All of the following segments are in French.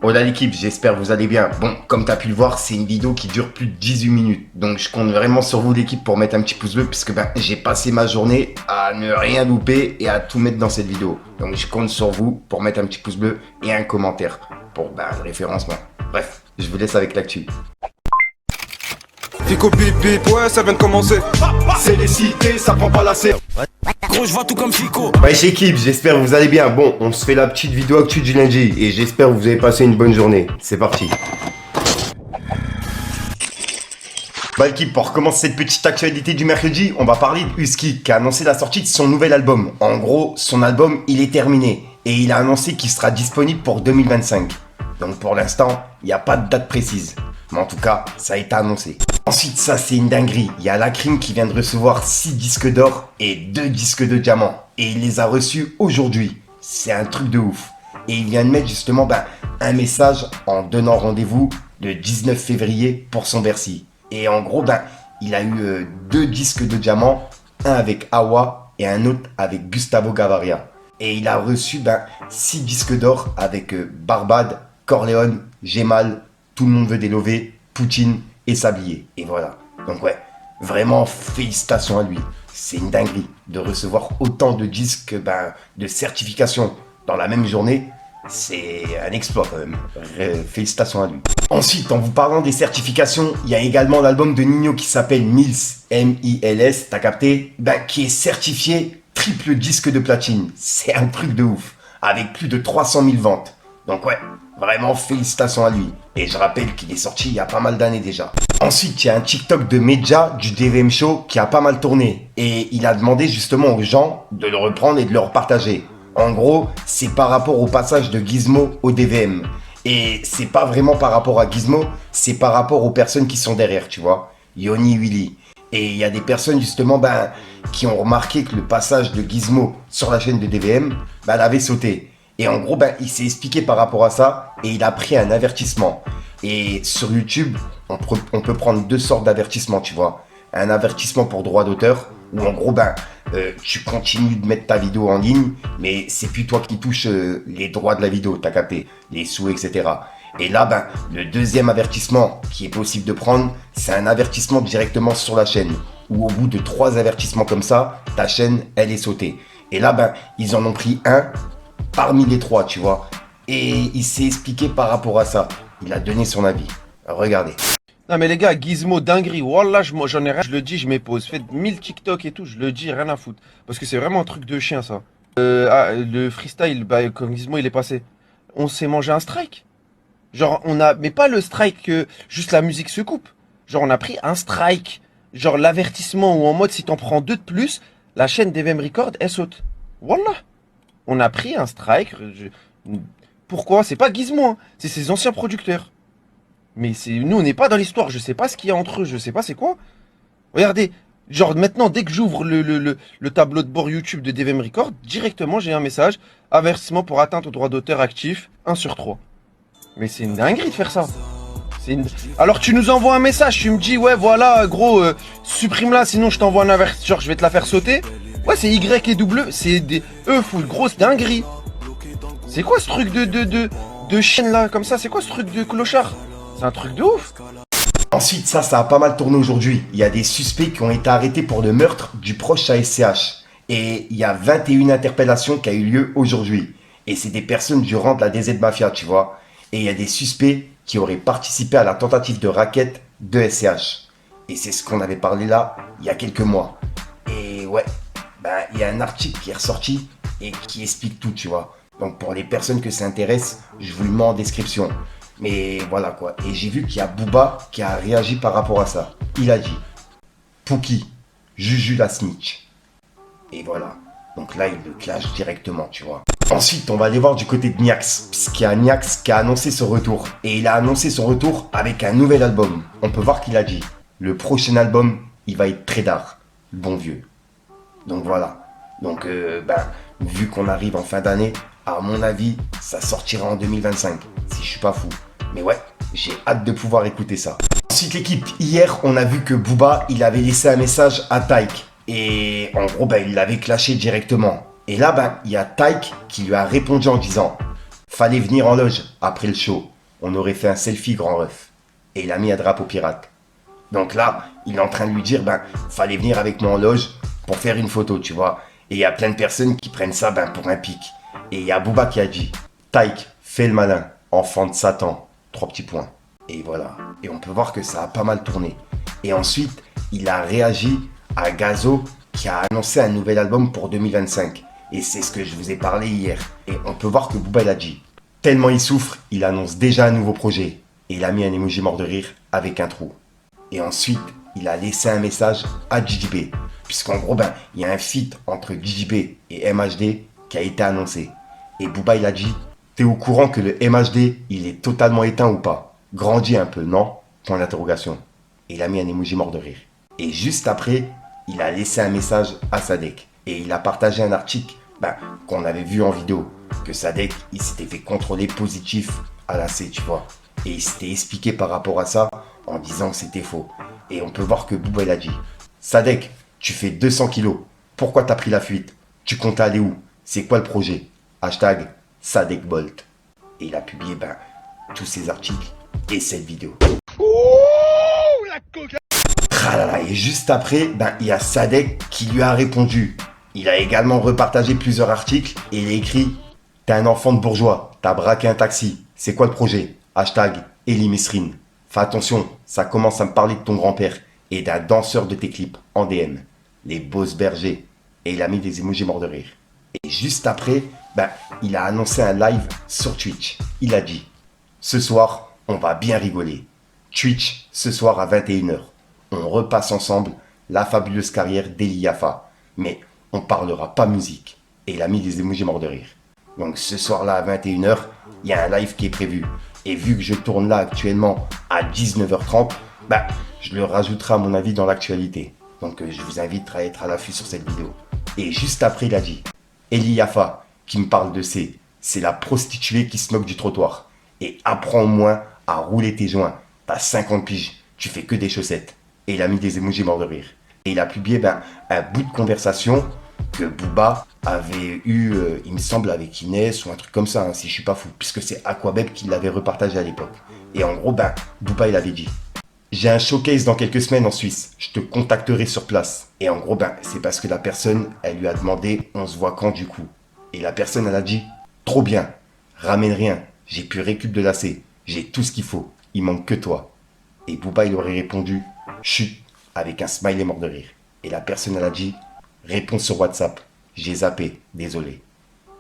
Hola l'équipe, j'espère que vous allez bien. Bon, comme tu as pu le voir, c'est une vidéo qui dure plus de 18 minutes. Donc je compte vraiment sur vous l'équipe pour mettre un petit pouce bleu puisque j'ai passé ma journée à ne rien louper et à tout mettre dans cette vidéo. Donc je compte sur vous pour mettre un petit pouce bleu et un commentaire pour le référencement. Bref, je vous laisse avec l'actu. Fico bip bip, ouais ça vient de commencer. C'est les cités, ça prend pas la serre. Gros, je vois tout comme Fico. Wesh équipe, j'espère que vous allez bien. Bon, on se fait la petite vidéo actu du lundi et j'espère que vous avez passé une bonne journée. C'est parti. L'équipe, pour recommencer cette petite actualité du mercredi, on va parler de Husky qui a annoncé la sortie de son nouvel album. En gros, son album, il est terminé et il a annoncé qu'il sera disponible pour 2025. Donc pour l'instant, il n'y a pas de date précise. Mais en tout cas, ça a été annoncé. Ensuite, ça c'est une dinguerie. Il y a Lacrim qui vient de recevoir 6 disques d'or et 2 disques de diamant. Et il les a reçus aujourd'hui. C'est un truc de ouf. Et il vient de mettre justement un message en donnant rendez-vous le 19 février pour son Bercy. Et en gros, il a eu 2 disques de diamant, un avec Awa et un autre avec Gustavo Gaviria. Et il a reçu 6 disques d'or avec Barbade, Corleone, Gemal, Tout le monde veut des lovés, Poutine et Sablier. Et voilà. Donc ouais, vraiment félicitations à lui. C'est une dinguerie de recevoir autant de disques de certification dans la même journée. C'est un exploit quand même. Félicitations à lui. Ensuite, en vous parlant des certifications, il y a également l'album de Nino qui s'appelle Mils, M-I-L-S, t'as capté, qui est certifié triple disque de platine. C'est un truc de ouf, avec plus de 300 000 ventes. Donc ouais, vraiment félicitations à lui. Et je rappelle qu'il est sorti il y a pas mal d'années déjà. Ensuite, il y a un TikTok de Medja du DVM Show qui a pas mal tourné. Et il a demandé justement aux gens de le reprendre et de le repartager. En gros, c'est par rapport au passage de Gizmo au DVM. Et c'est pas vraiment par rapport à Gizmo, c'est par rapport aux personnes qui sont derrière, tu vois. Yoni, Willy. Et il y a des personnes justement qui ont remarqué que le passage de Gizmo sur la chaîne de DVM, elle avait sauté. Et en gros, il s'est expliqué par rapport à ça et il a pris un avertissement. Et sur YouTube, on peut prendre 2 sortes d'avertissements, tu vois. Un avertissement pour droit d'auteur, où en gros, tu continues de mettre ta vidéo en ligne, mais c'est plus toi qui touches les droits de la vidéo, t'as capté, les sous, etc. Et là, le deuxième avertissement qui est possible de prendre, c'est un avertissement directement sur la chaîne, où au bout de 3 avertissements comme ça, ta chaîne, elle est sautée. Et là, ils en ont pris un parmi les 3, tu vois. Et il s'est expliqué par rapport à ça. Il a donné son avis. Regardez. Non mais les gars, Gizmo, dinguerie, Wallah, j'en ai rien, je le dis, je m'épose. Faites 1000 TikTok et tout, je le dis, rien à foutre. Parce que c'est vraiment un truc de chien ça. Le freestyle, quand Gizmo il est passé, on s'est mangé un strike. Genre mais pas le strike que juste la musique se coupe. Genre on a pris un strike. Genre l'avertissement où en mode si t'en prends 2 de plus, la chaîne DVM Record, elle saute. Wallah. On a pris un strike. Pourquoi? C'est pas Gizmo, hein, c'est ses anciens producteurs. Mais nous, on n'est pas dans l'histoire. Je sais pas ce qu'il y a entre eux. Je sais pas c'est quoi. Regardez. Genre maintenant, dès que j'ouvre le tableau de bord YouTube de DVM Record, directement, j'ai un message. Avertissement pour atteinte au droit d'auteur actif, 1 sur 3. Mais c'est une dinguerie de faire ça. Alors tu nous envoies un message. Tu me dis, ouais, voilà, gros, supprime-la. Sinon, je t'envoie un avertissement. Genre, je vais te la faire sauter. Ouais, c'est Y et W. C'est des fou, grosse dinguerie. C'est quoi ce truc de chaîne là, comme ça? C'est quoi ce truc de clochard? C'est un truc de ouf. Ensuite, ça a pas mal tourné aujourd'hui. Il y a des suspects qui ont été arrêtés pour le meurtre du proche à SCH. Et il y a 21 interpellations qui ont eu lieu aujourd'hui. Et c'est des personnes du rang de la DZ Mafia, tu vois. Et il y a des suspects qui auraient participé à la tentative de racket de SCH. Et c'est ce qu'on avait parlé là, il y a quelques mois. Et ouais, il y a un article qui est ressorti et qui explique tout, tu vois. Donc pour les personnes que ça intéresse, je vous le mets en description. Mais voilà quoi. Et j'ai vu qu'il y a Booba qui a réagi par rapport à ça. Il a dit Pouki, Juju la snitch. Et voilà. Donc là, il le clash directement, tu vois. Ensuite, on va aller voir du côté de Niax. Puisqu'il y a Niax qui a annoncé son retour. Et il a annoncé son retour avec un nouvel album. On peut voir qu'il a dit le prochain album, il va être très dark. Bon vieux. Donc voilà. Donc, vu qu'on arrive en fin d'année, à mon avis, ça sortira en 2025. Si je suis pas fou. Mais ouais, j'ai hâte de pouvoir écouter ça. Ensuite l'équipe, hier on a vu que Booba, il avait laissé un message à Taïk. Et en gros, il l'avait clashé directement. Et là, il y a Taïk qui lui a répondu en disant Fallait venir en loge après le show. On aurait fait un selfie grand ref. Et il a mis un drapeau pirate. Donc là, il est en train de lui dire, fallait venir avec moi en loge pour faire une photo, tu vois. Et il y a plein de personnes qui prennent ça, pour un pic. Et il y a Booba qui a dit, Taïk, fais le malin, enfant de Satan. 3 petits points. Et voilà. Et on peut voir que ça a pas mal tourné. Et ensuite, il a réagi à Gazo qui a annoncé un nouvel album pour 2025. Et c'est ce que je vous ai parlé hier. Et on peut voir que Booba il a dit, tellement il souffre, il annonce déjà un nouveau projet. Et il a mis un emoji mort de rire avec un trou. Et ensuite, il a laissé un message à JJB. Puisqu'en gros, il y a un feat entre JJB et MHD qui a été annoncé. Et Booba, il a dit, t'es au courant que le MHD, il est totalement éteint ou pas? Grandis un peu, non? Point d'interrogation. Et il a mis un emoji mort de rire. Et juste après, il a laissé un message à Sadek. Et il a partagé un article qu'on avait vu en vidéo. Que Sadek, il s'était fait contrôler positif à la C, tu vois. Et il s'était expliqué par rapport à ça en disant que c'était faux. Et on peut voir que Booba il a dit, Sadek, tu fais 200 kilos. Pourquoi t'as pris la fuite? Tu comptes aller où? C'est quoi le projet? Hashtag Sadek Bolt. Et il a publié tous ces articles et cette vidéo. Et juste après, il y a Sadek qui lui a répondu. Il a également repartagé plusieurs articles et il a écrit, t'es un enfant de bourgeois, t'as braqué un taxi. C'est quoi le projet? Hashtag Elie Mesrine. Fais attention, ça commence à me parler de ton grand-père et d'un danseur de tes clips en DM. Les Boss Bergers. Et il a mis des emojis morts de rire. Et juste après, il a annoncé un live sur Twitch. Il a dit, ce soir, on va bien rigoler. Twitch, ce soir à 21h. On repasse ensemble la fabuleuse carrière d'Eli Yafa. Mais on parlera pas musique. Et il a mis des emojis morts de rire. Donc ce soir-là à 21h, il y a un live qui est prévu. Et vu que je tourne là actuellement à 19h30, je le rajouterai à mon avis dans l'actualité. Donc je vous invite à être à l'affût sur cette vidéo. Et juste après, il a dit, Eli Yafa, qui me parle de c'est la prostituée qui se moque du trottoir. Et apprends au moins à rouler tes joints. T'as 50 piges, tu fais que des chaussettes. Et il a mis des emojis morts de rire. Et il a publié un bout de conversation que Booba avait eu, il me semble, avec Inès ou un truc comme ça, si je suis pas fou. Puisque c'est Aquabeb qui l'avait repartagé à l'époque. Et en gros, Booba, il avait dit, j'ai un showcase dans quelques semaines en Suisse. Je te contacterai sur place. Et en gros, c'est parce que la personne, elle lui a demandé, on se voit quand du coup? Et la personne, elle a dit, trop bien, ramène rien. J'ai pu récup de lacets. J'ai tout ce qu'il faut. Il manque que toi. Et Booba, il aurait répondu, chut, avec un smiley mort de rire. Et la personne, elle a dit, réponse sur WhatsApp. J'ai zappé, désolé.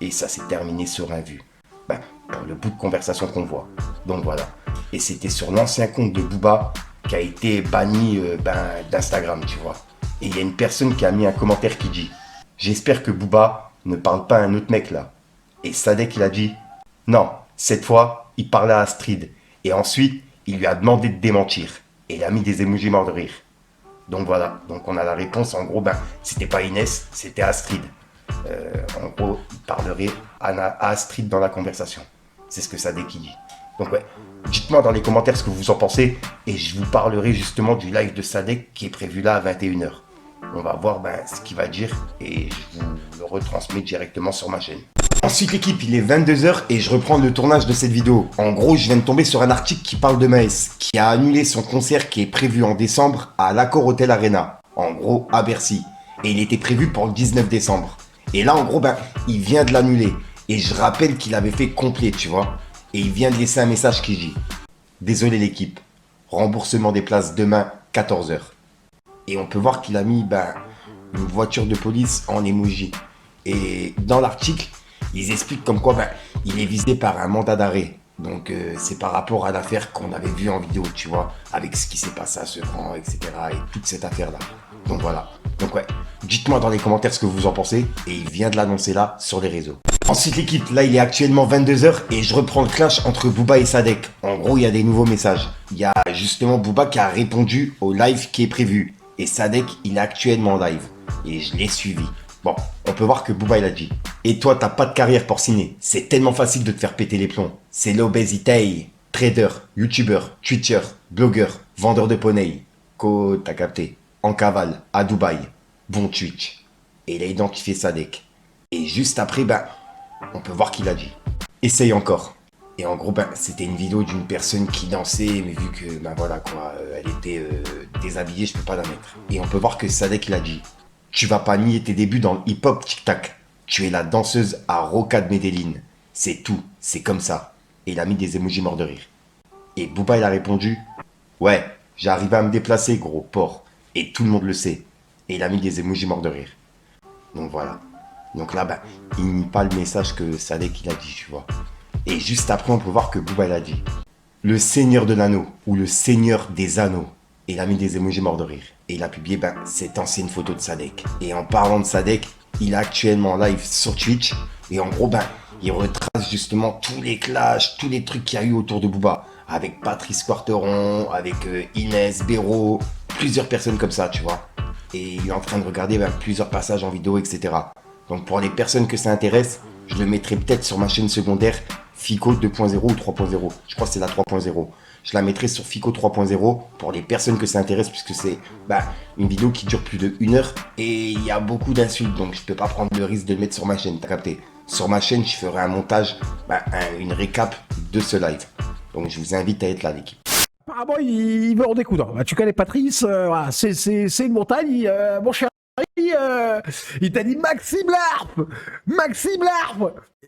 Et ça s'est terminé sur un vu. Pour le bout de conversation qu'on voit. Donc voilà. Et c'était sur l'ancien compte de Booba qui a été banni d'Instagram, tu vois. Et il y a une personne qui a mis un commentaire qui dit, j'espère que Booba ne parle pas à un autre mec là. Et Sadek, il a dit, non, cette fois, il parlait à Astrid. Et ensuite, il lui a demandé de démentir. Et il a mis des emojis morts de rire. Donc voilà, donc on a la réponse. En gros, c'était pas Inès, c'était Astrid. En gros, il parlerait à Astrid dans la conversation. C'est ce que Sadek dit. Donc ouais, dites-moi dans les commentaires ce que vous en pensez. Et je vous parlerai justement du live de Sadek qui est prévu là à 21h. On va voir ce qu'il va dire et je vous le retransmets directement sur ma chaîne. Ensuite l'équipe, il est 22h et je reprends le tournage de cette vidéo. En gros, je viens de tomber sur un article qui parle de Maes, qui a annulé son concert qui est prévu en décembre à l'Accor Hotel Arena. En gros, à Bercy. Et il était prévu pour le 19 décembre. Et là, en gros, il vient de l'annuler. Et je rappelle qu'il avait fait complet, tu vois. Et il vient de laisser un message qui dit, désolé l'équipe, remboursement des places demain, 14h. Et on peut voir qu'il a mis une voiture de police en emoji. Et dans l'article, ils expliquent comme quoi il est visé par un mandat d'arrêt. Donc c'est par rapport à l'affaire qu'on avait vue en vidéo, tu vois, avec ce qui s'est passé à Sevran, etc. et toute cette affaire-là. Donc voilà. Donc ouais, dites-moi dans les commentaires ce que vous en pensez. Et il vient de l'annoncer là sur les réseaux. Ensuite l'équipe, là il est actuellement 22h et je reprends le clash entre Booba et Sadek. En gros, il y a des nouveaux messages. Il y a justement Booba qui a répondu au live qui est prévu. Et Sadek, il est actuellement en live. Et je l'ai suivi. Bon, on peut voir que Booba il a dit, et toi t'as pas de carrière porcinée, c'est tellement facile de te faire péter les plombs. C'est l'obésité. Trader, youtubeur, twitcher, blogueur, vendeur de poney. T'as capté. En cavale, à Dubaï. Bon Twitch. Et il a identifié Sadek. Et juste après, on peut voir qu'il a dit, essaye encore. Et en gros, ben, c'était une vidéo d'une personne qui dansait, mais vu que, ben voilà quoi, elle était déshabillée, je peux pas la mettre. Et on peut voir que Sadek, il a dit, tu vas pas nier tes débuts dans le hip-hop tic-tac. Tu es la danseuse à Roca de Medellín. C'est tout, c'est comme ça. Et il a mis des emojis morts de rire. Et Booba, il a répondu, ouais, j'ai arrivé à me déplacer, gros porc. Et tout le monde le sait. Et il a mis des emojis morts de rire. Donc voilà. Donc là, ben, il nie pas le message que Sadek, il a dit, tu vois. Et juste après, on peut voir que Booba, il a dit, le seigneur de l'anneau, ou le seigneur des anneaux. Et il a mis des emojis morts de rire. Et il a publié, ben, cette ancienne photo de Sadek. Et en parlant de Sadek, il est actuellement en live sur Twitch. Et en gros, ben, il retrace justement tous les clashs, tous les trucs qu'il y a eu autour de Booba. Avec Patrice Quarteron, avec Inès, Béraud, plusieurs personnes comme ça, tu vois. Et il est en train de regarder ben, plusieurs passages en vidéo, etc. Donc pour les personnes que ça intéresse, je le mettrai peut-être sur ma chaîne secondaire Fico 2.0 ou 3.0. Je crois que c'est la 3.0. Je la mettrai sur Fico 3.0 pour les personnes que ça intéresse, puisque c'est bah, une vidéo qui dure plus de 1 heure et il y a beaucoup d'insultes, donc je peux pas prendre le risque de le mettre sur ma chaîne, t'as capté. Sur ma chaîne, je ferai un montage, une récap de ce live. Donc je vous invite à être là, l'équipe. Apparemment, il veut en découdre. Bah, tu connais Patrice, voilà, c'est une montagne, mon cher. Il t'a dit Maxime Larpe.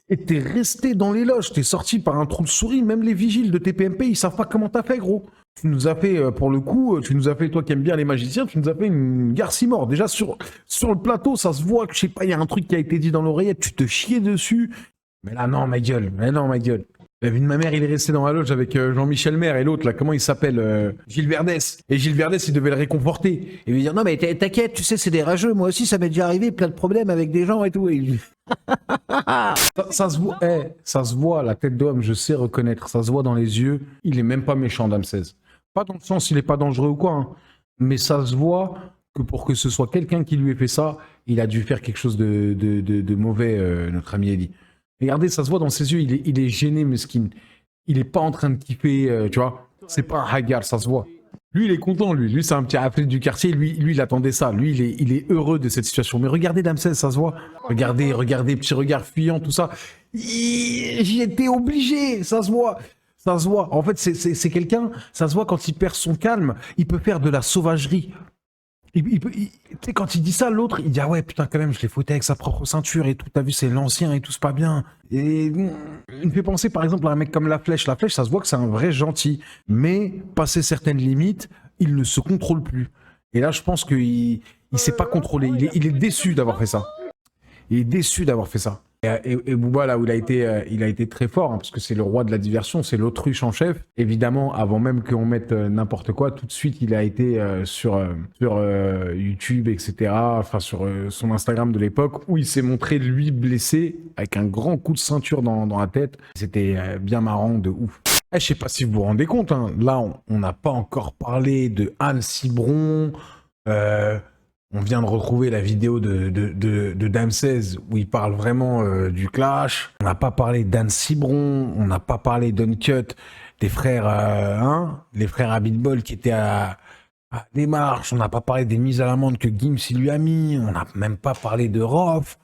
Et t'es resté dans les loges, t'es sorti par un trou de souris, même les vigiles de TPMP, ils savent pas comment t'as fait, gros. Tu nous as fait, pour le coup, toi qui aimes bien les magiciens, tu nous as fait une Garcimore. Déjà, sur le plateau, ça se voit que, je sais pas, il y a un truc qui a été dit dans l'oreillette, tu te chiais dessus. Mais là, non, ma gueule. La vie de ma mère, il est resté dans la loge avec Jean-Michel Maire et l'autre, là, comment il s'appelle Gilles Verdès. Et Gilles Verdès, il devait le réconforter. Et lui dire, non, mais t'inquiète, tu sais, c'est des rageux. Moi aussi, ça m'est déjà arrivé, plein de problèmes avec des gens et tout. Et ça se voit, la tête d'homme, je sais reconnaître. Ça se voit dans les yeux. Il est même pas méchant, Dame 16. Pas dans le sens, il est pas dangereux ou quoi. Hein. Mais ça se voit que pour que ce soit quelqu'un qui lui ait fait ça, il a dû faire quelque chose de mauvais, notre ami Eddie. Regardez, ça se voit dans ses yeux, il est gêné, mesquine. Il est pas en train de kiffer, tu vois. C'est pas un hagar, ça se voit. Lui, il est content, lui. Lui, c'est un petit appelé du quartier. Lui, il attendait ça. Lui, il est heureux de cette situation. Mais regardez, Damsel, ça se voit. Regardez, petit regard fuyant, tout ça. J'y étais obligé, ça se voit. Ça se voit. En fait, c'est quelqu'un, ça se voit quand il perd son calme, il peut faire de la sauvagerie. Tu sais, quand il dit ça, l'autre, il dit ah ouais, putain, quand même, je l'ai fouetté avec sa propre ceinture et tout. T'as vu, c'est l'ancien et tout, c'est pas bien. Et il me fait penser, par exemple, à un mec comme La Flèche. La Flèche, ça se voit que c'est un vrai gentil. Mais, passé certaines limites, il ne se contrôle plus. Et là, je pense qu'il s'est pas contrôlé. Il est déçu d'avoir fait ça. Il est déçu d'avoir fait ça. Et Booba, là où il a été très fort, hein, parce que c'est le roi de la diversion, c'est l'autruche en chef. Évidemment, avant même qu'on mette n'importe quoi, tout de suite, il a été sur YouTube, etc., enfin sur son Instagram de l'époque, où il s'est montré, lui, blessé, avec un grand coup de ceinture dans la tête. C'était bien marrant, de ouf. Je sais pas si vous vous rendez compte, hein, là, on n'a pas encore parlé de Anne Cibron, on vient de retrouver la vidéo de Dame 16 où il parle vraiment du clash. On n'a pas parlé d'Anne Cibron, on n'a pas parlé d'Uncut, des frères, les frères Abitbol qui étaient à Démarche. On n'a pas parlé des mises à l'amende que Gims il lui a mis. On n'a même pas parlé de Rof.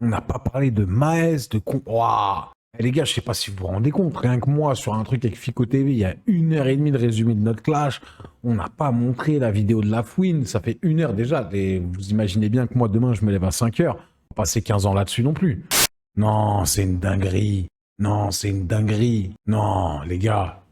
On n'a pas parlé de Maes, de Waouh. Les gars, je sais pas si vous vous rendez compte, rien que moi, sur un truc avec Fico TV, il y a 1h30 de résumé de notre clash. On n'a pas montré la vidéo de la fouine, ça fait 1 heure déjà. Et vous imaginez bien que moi, demain, je me lève à 5h. On va passer 15 ans là-dessus non plus. Non, c'est une dinguerie. Non, les gars.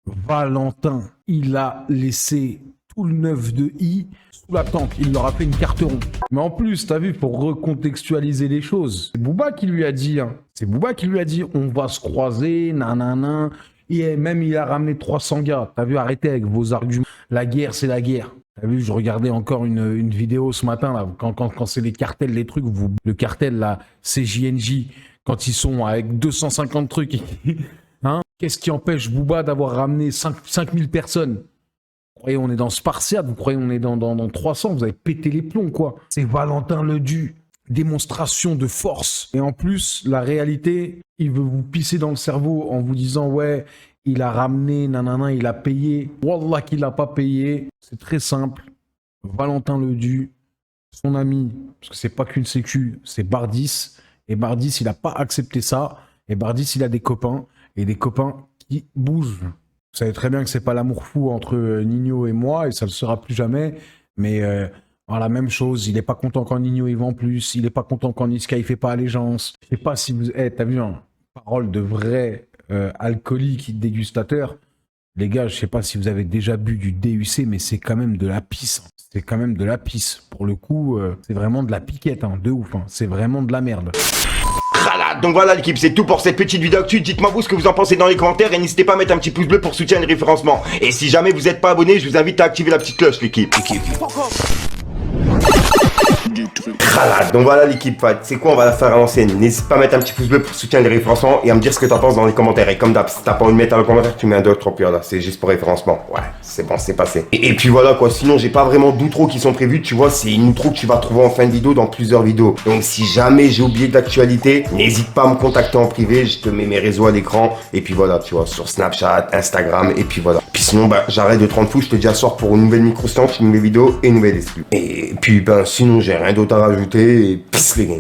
Valentin, il a laissé tout le 9 de I sous la tente. Il leur a fait une carte ronde. Mais en plus, t'as vu, pour recontextualiser les choses, c'est Booba qui lui a dit, on va se croiser, nanana. Et même, il a ramené 300 gars. T'as vu, arrêtez avec vos arguments. La guerre, c'est la guerre. T'as vu, je regardais encore une vidéo ce matin, là, quand c'est les cartels, les trucs, le cartel, là, CJNJ, quand ils sont avec 250 trucs, hein, qu'est-ce qui empêche Booba d'avoir ramené 5000 personnes? Vous croyez on est dans Spartiate, vous croyez on est dans 300, vous avez pété les plombs, quoi. C'est Valentin Ledu, démonstration de force. Et en plus, la réalité, il veut vous pisser dans le cerveau en vous disant, ouais, il a ramené, nanana, il a payé. Wallah qu'il n'a pas payé. C'est très simple. Valentin Ledu, son ami, parce que c'est pas qu'une sécu, c'est Bardis, Et Bardis, il a pas accepté ça. Et Bardis, il a des copains. Et des copains qui bougent. Vous savez très bien que c'est pas l'amour fou entre Nino et moi. Et ça le sera plus jamais. Mais la même chose. Il est pas content quand Nino il vend plus. Il est pas content quand Niska il fait pas allégeance. Je sais pas si vous... t'as vu, hein, parole de vrai alcoolique dégustateur. Les gars, je sais pas si vous avez déjà bu du DUC, mais c'est quand même de la pisse. C'est quand même de la pisse. Pour le coup, c'est vraiment de la piquette, hein, de ouf. Hein. C'est vraiment de la merde. Donc voilà l'équipe, c'est tout pour cette petite vidéo actu. Dites-moi vous ce que vous en pensez dans les commentaires et n'hésitez pas à mettre un petit pouce bleu pour soutenir le référencement. Et si jamais vous n'êtes pas abonné, je vous invite à activer la petite cloche l'équipe. Donc voilà l'équipe, c'est quoi, on va la faire à l'ancienne. N'hésite pas à mettre un petit pouce bleu pour soutenir les référencements et à me dire ce que t'en penses dans les commentaires. Et comme d'hab, si t'as pas envie de mettre dans le commentaire, tu mets un 2 3 puis là, c'est juste pour référencement. Ouais, c'est bon, c'est passé. Et puis voilà quoi, sinon j'ai pas vraiment d'outro qui sont prévus, tu vois, c'est une outro que tu vas trouver en fin de vidéo dans plusieurs vidéos. Donc si jamais j'ai oublié d'actualité, n'hésite pas à me contacter en privé, je te mets mes réseaux à l'écran. Et puis voilà, tu vois, sur Snapchat, Instagram, et puis voilà. Puis sinon, j'arrête de te rendre fou, je te dis à soir pour une nouvelle micro-science, une nouvelle vidéo et une nouvelle exclue. Et puis sinon j'ai rien d'autre à rajouter et peace les gars.